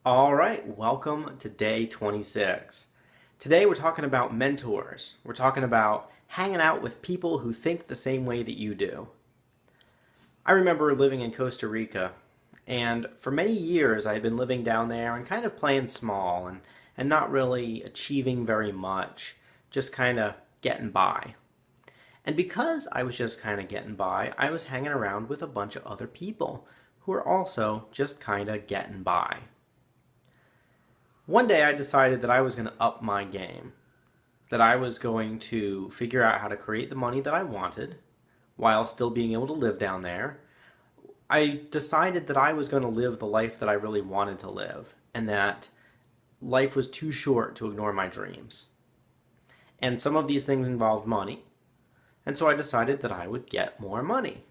All right, welcome to day 26. Today we're talking about mentors. We're talking about hanging out with people who think the same way that you do. I remember living in Costa Rica, and for many years I had been living down there and kind of playing small and not really achieving very much, just kind of getting by. And because I was just kind of getting by, I was hanging around with a bunch of other people who were also just kind of getting by. One day I decided that I was going to up my game, that I was going to figure out how to create the money that I wanted while still being able to live down there. I decided that I was going to live the life that I really wanted to live and that life was too short to ignore my dreams. And some of these things involved money, and so I decided that I would get more money.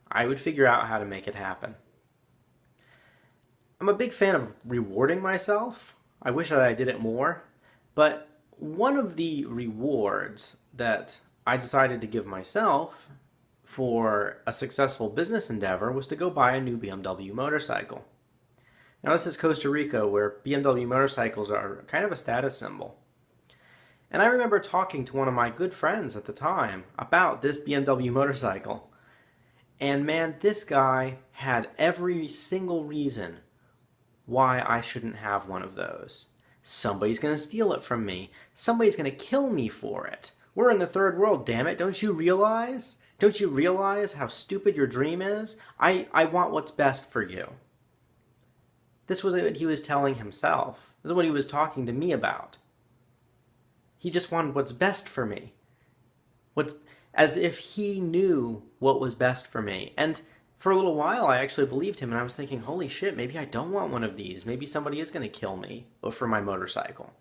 I would figure out how to make it happen. I'm a big fan of rewarding myself. I wish that I did it more, but one of the rewards that I decided to give myself for a successful business endeavor was to go buy a new BMW motorcycle. Now this is Costa Rica, where BMW motorcycles are kind of a status symbol. And I remember talking to one of my good friends at the time about this BMW motorcycle. And man, this guy had every single reason why I shouldn't have one of those. Somebody's going to steal it from me. Somebody's going to kill me for it. We're in the third world, damn it. Don't you realize? Don't you realize how stupid your dream is? I want what's best for you. This was what he was telling himself. This is what he was talking to me about. He just wanted what's best for me. As if he knew what was best for me. And for a little while, I actually believed him, and I was thinking, holy shit, maybe I don't want one of these. Maybe somebody is going to kill me for my motorcycle.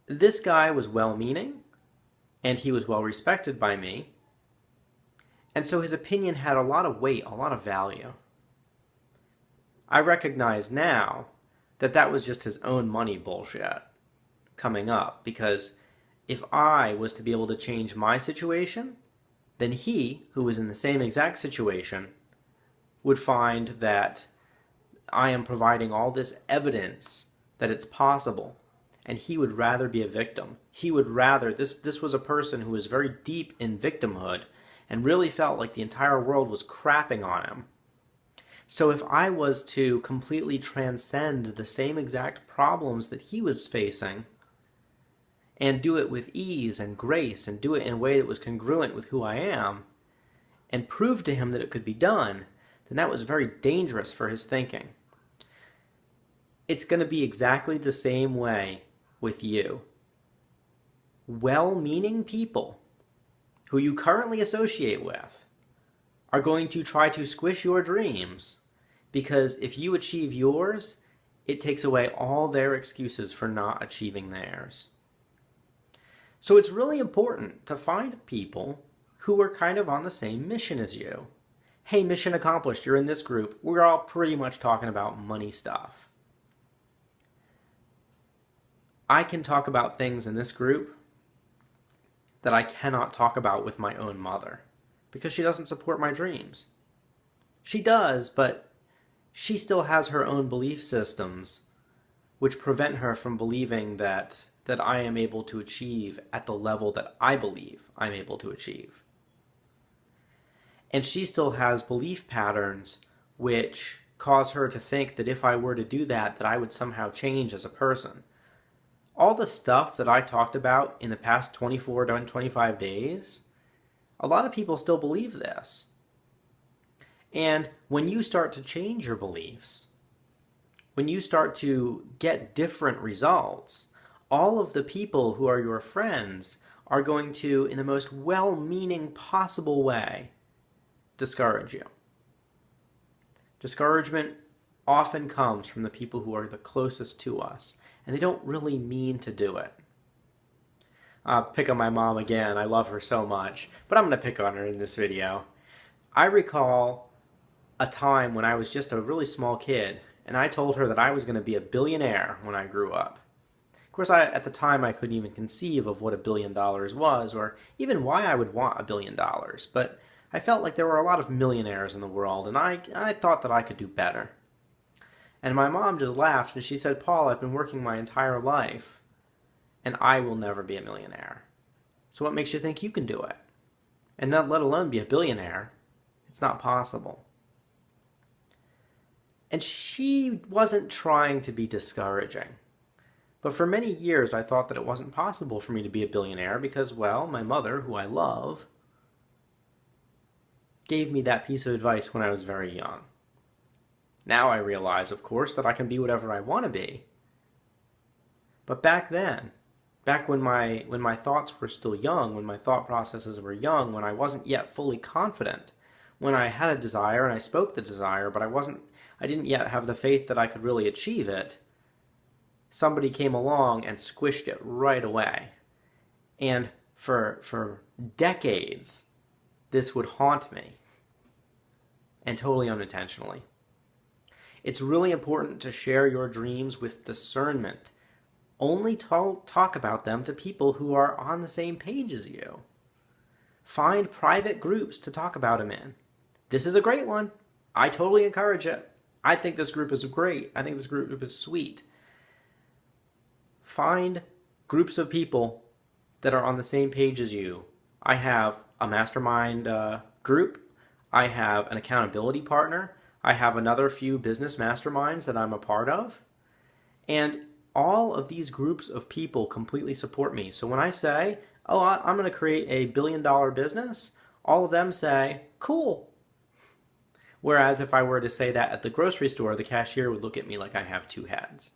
This guy was well-meaning, and he was well-respected by me, and so his opinion had a lot of weight, a lot of value. I recognize now that that was just his own money bullshit coming up, because if I was to be able to change my situation, then he, who was in the same exact situation, would find that I am providing all this evidence that it's possible, and he would rather be a victim. He would rather, this was a person who was very deep in victimhood and really felt like the entire world was crapping on him. So if I was to completely transcend the same exact problems that he was facing, and do it with ease and grace, and do it in a way that was congruent with who I am, and prove to him that it could be done, then that was very dangerous for his thinking. It's going to be exactly the same way with you. Well-meaning people who you currently associate with are going to try to squish your dreams, because if you achieve yours, it takes away all their excuses for not achieving theirs. So it's really important to find people who are kind of on the same mission as you. Hey, mission accomplished, you're in this group. We're all pretty much talking about money stuff. I can talk about things in this group that I cannot talk about with my own mother because she doesn't support my dreams. She does, but she still has her own belief systems which prevent her from believing that I am able to achieve at the level that I believe I'm able to achieve. And she still has belief patterns which cause her to think that if I were to do that, that I would somehow change as a person. All the stuff that I talked about in the past 24 to 25 days, a lot of people still believe this. And when you start to change your beliefs, when you start to get different results, all of the people who are your friends are going to, in the most well-meaning possible way, discourage you. Discouragement often comes from the people who are the closest to us, and they don't really mean to do it. I'll pick on my mom again. I love her so much, but I'm going to pick on her in this video. I recall a time when I was just a really small kid, and I told her that I was going to be a billionaire when I grew up. Of course, at the time, I couldn't even conceive of what $1 billion was, or even why I would want $1 billion. But I felt like there were a lot of millionaires in the world, and I thought that I could do better. And my mom just laughed and she said, Paul, I've been working my entire life and I will never be a millionaire. So what makes you think you can do it? And not let alone be a billionaire. It's not possible. And she wasn't trying to be discouraging. But for many years, I thought that it wasn't possible for me to be a billionaire because, well, my mother, who I love, gave me that piece of advice when I was very young. Now I realize, of course, that I can be whatever I want to be. But back then, back when my thoughts were still young, when my thought processes were young, when I wasn't yet fully confident, when I had a desire and I spoke the desire, but I didn't yet have the faith that I could really achieve it, somebody came along and squished it right away. And for decades, this would haunt me, and totally unintentionally. It's really important to share your dreams with discernment. Only talk about them to people who are on the same page as you. Find private groups to talk about them in. This is a great one. I totally encourage it. I think this group is great. I think this group is sweet. Find groups of people that are on the same page as you. I have a mastermind group. I have an accountability partner. I have another few business masterminds that I'm a part of. And all of these groups of people completely support me. So when I say, oh, I'm going to create a billion-dollar business, all of them say, cool. Whereas if I were to say that at the grocery store, the cashier would look at me like I have two heads.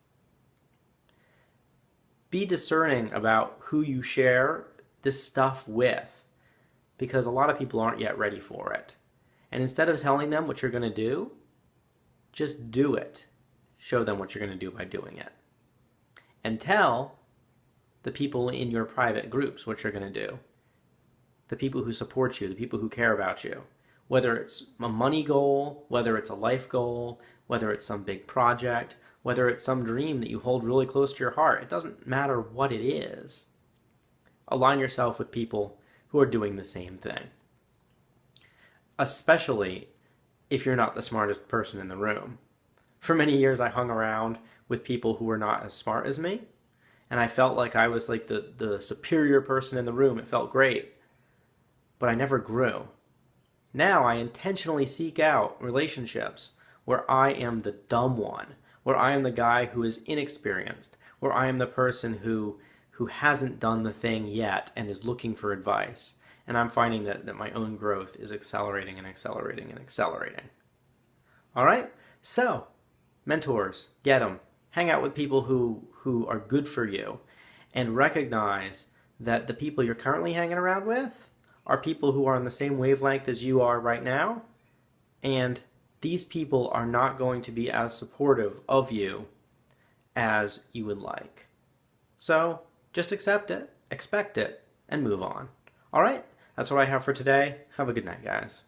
Be discerning about who you share this stuff with, because a lot of people aren't yet ready for it. And instead of telling them what you're going to do, just do it. Show them what you're going to do by doing it. And tell the people in your private groups what you're going to do. The people who support you, the people who care about you. Whether it's a money goal, whether it's a life goal, whether it's some big project, whether it's some dream that you hold really close to your heart. It doesn't matter what it is. Align yourself with people who are doing the same thing. Especially if you're not the smartest person in the room. For many years, I hung around with people who were not as smart as me, and I felt like I was like the superior person in the room. It felt great, but I never grew. Now I intentionally seek out relationships where I am the dumb one, where I am the guy who is inexperienced, where I am the person who hasn't done the thing yet and is looking for advice. And I'm finding that my own growth is accelerating and accelerating and accelerating. All right? So, mentors, get them. Hang out with people who are good for you. And recognize that the people you're currently hanging around with are people who are on the same wavelength as you are right now. And these people are not going to be as supportive of you as you would like. So, just accept it, expect it, and move on. All right? That's what I have for today. Have a good night, guys.